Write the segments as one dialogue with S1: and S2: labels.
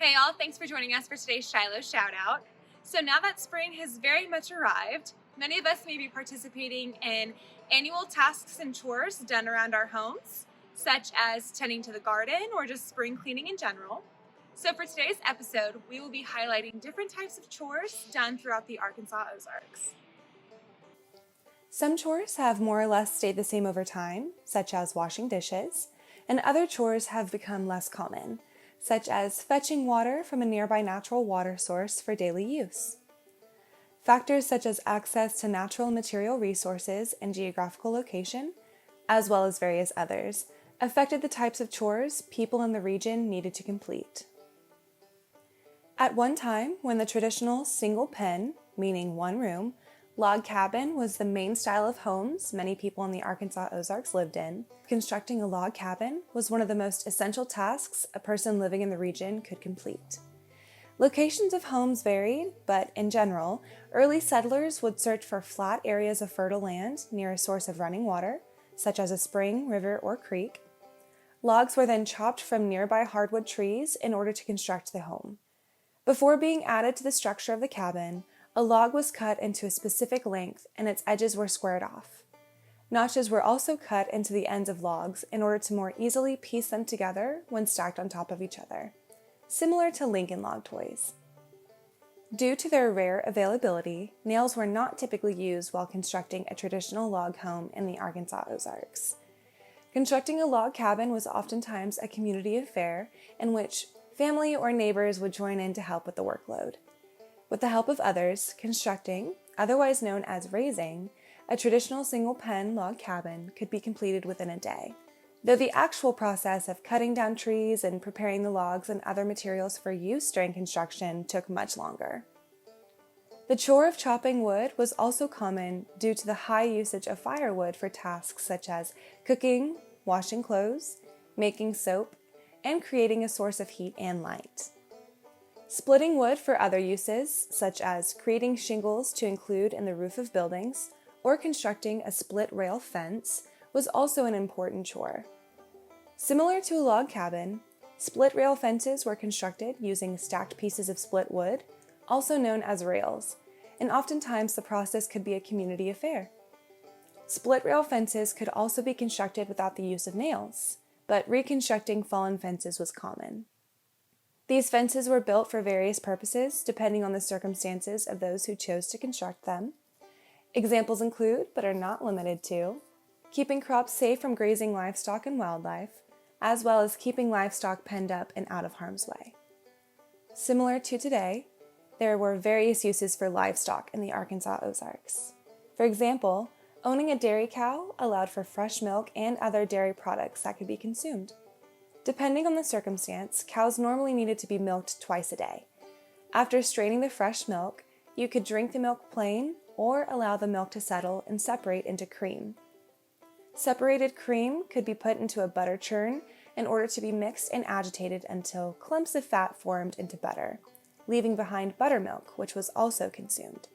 S1: Hey all, thanks for joining us for today's Shiloh shout out. So now that spring has very much arrived, many of us may be participating in annual tasks and chores done around our homes, such as tending to the garden or just spring cleaning in general. So for today's episode, we will be highlighting different types of chores done throughout the Arkansas Ozarks.
S2: Some chores have more or less stayed the same over time, such as washing dishes, and other chores have become less common, such as fetching water from a nearby natural water source for daily use. Factors such as access to natural material resources and geographical location, as well as various others, affected the types of chores people in the region needed to complete. At one time, when the traditional single pen, meaning one room, log cabin was the main style of homes many people in the Arkansas Ozarks lived in, constructing a log cabin was one of the most essential tasks a person living in the region could complete. Locations of homes varied, but in general, early settlers would search for flat areas of fertile land near a source of running water, such as a spring, river, or creek. Logs were then chopped from nearby hardwood trees in order to construct the home. Before being added to the structure of the cabin, a log was cut into a specific length and its edges were squared off. Notches were also cut into the ends of logs in order to more easily piece them together when stacked on top of each other, similar to Lincoln log toys. Due to their rare availability, nails were not typically used while constructing a traditional log home in the Arkansas Ozarks. Constructing a log cabin was oftentimes a community affair in which family or neighbors would join in to help with the workload. With the help of others, constructing, otherwise known as raising, a traditional single-pen log cabin could be completed within a day, though the actual process of cutting down trees and preparing the logs and other materials for use during construction took much longer. The chore of chopping wood was also common due to the high usage of firewood for tasks such as cooking, washing clothes, making soap, and creating a source of heat and light. Splitting wood for other uses, such as creating shingles to include in the roof of buildings or constructing a split rail fence, was also an important chore. Similar to a log cabin, split rail fences were constructed using stacked pieces of split wood, also known as rails, and oftentimes the process could be a community affair. Split rail fences could also be constructed without the use of nails, but reconstructing fallen fences was common. These fences were built for various purposes depending on the circumstances of those who chose to construct them. Examples include, but are not limited to, keeping crops safe from grazing livestock and wildlife, as well as keeping livestock penned up and out of harm's way. Similar to today, there were various uses for livestock in the Arkansas Ozarks. For example, owning a dairy cow allowed for fresh milk and other dairy products that could be consumed. Depending on the circumstance, cows normally needed to be milked twice a day. After straining the fresh milk, you could drink the milk plain or allow the milk to settle and separate into cream. Separated cream could be put into a butter churn in order to be mixed and agitated until clumps of fat formed into butter, leaving behind buttermilk, which was also consumed.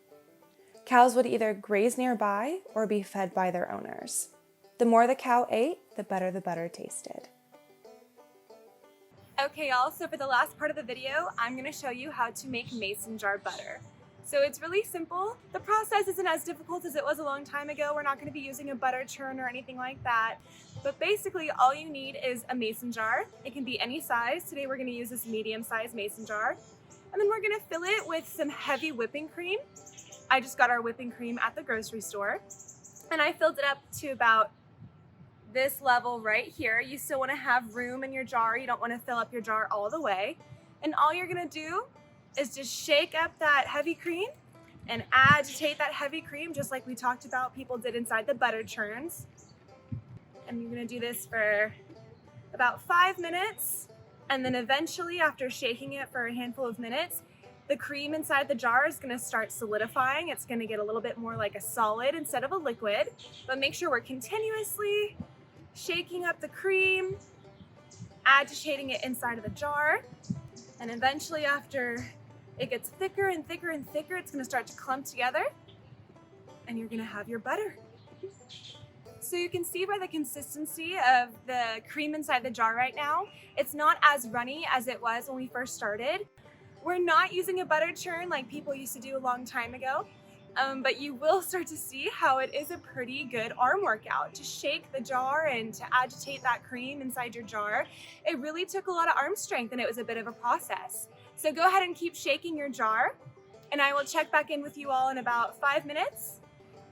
S2: Cows would either graze nearby or be fed by their owners. The more the cow ate, the better the butter tasted.
S1: Okay y'all, so for the last part of the video, I'm going to show you how to make mason jar butter. So it's really simple. The process isn't as difficult as it was a long time ago. We're not going to be using a butter churn or anything like that. But basically all you need is a mason jar. It can be any size. Today we're going to use this medium-sized mason jar. And then we're going to fill it with some heavy whipping cream. I just got our whipping cream at the grocery store. And I filled it up to about this level right here. You still want to have room in your jar. You don't want to fill up your jar all the way. And all you're going to do is just shake up that heavy cream and agitate that heavy cream just like we talked about people did inside the butter churns. And you're going to do this for about 5 minutes. And then eventually, after shaking it for a handful of minutes, the cream inside the jar is going to start solidifying. It's going to get a little bit more like a solid instead of a liquid. But make sure we're continuously shaking up the cream, agitating it inside of the jar, and eventually after it gets thicker and thicker and thicker, it's going to start to clump together, and you're going to have your butter. So you can see by the consistency of the cream inside the jar right now, it's not as runny as it was when we first started. We're not using a butter churn like people used to do a long time ago, but you will start to see how it is a pretty good arm workout. To shake the jar and to agitate that cream inside your jar, it really took a lot of arm strength and it was a bit of a process. So go ahead and keep shaking your jar, and I will check back in with you all in about 5 minutes.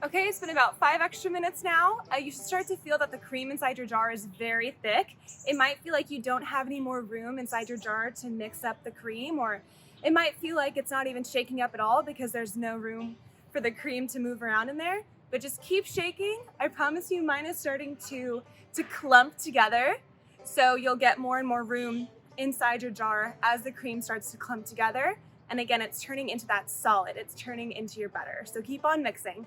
S1: Okay, it's been about 5 extra minutes now. You should start to feel that the cream inside your jar is very thick. It might feel like you don't have any more room inside your jar to mix up the cream, or it might feel like it's not even shaking up at all because there's no room for the cream to move around in there. But just keep shaking. I promise you mine is starting to clump together. So you'll get more and more room inside your jar as the cream starts to clump together. And again, it's turning into that solid. It's turning into your butter. So keep on mixing.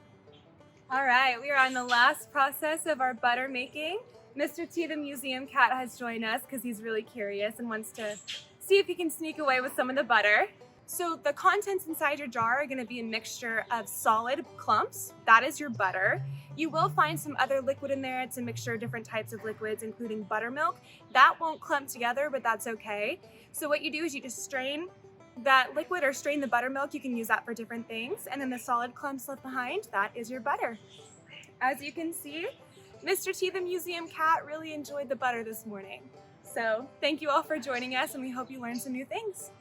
S1: All right, we are on the last process of our butter making. Mr. T, the museum cat, has joined us because he's really curious and wants to see if he can sneak away with some of the butter. So the contents inside your jar are gonna be a mixture of solid clumps. That is your butter. You will find some other liquid in there. It's a mixture of different types of liquids, including buttermilk. That won't clump together, but that's okay. So what you do is you just strain that liquid or strain the buttermilk. You can use that for different things. And then the solid clumps left behind, that is your butter. As you can see, Mr. T, the museum cat, really enjoyed the butter this morning. So thank you all for joining us, and we hope you learned some new things.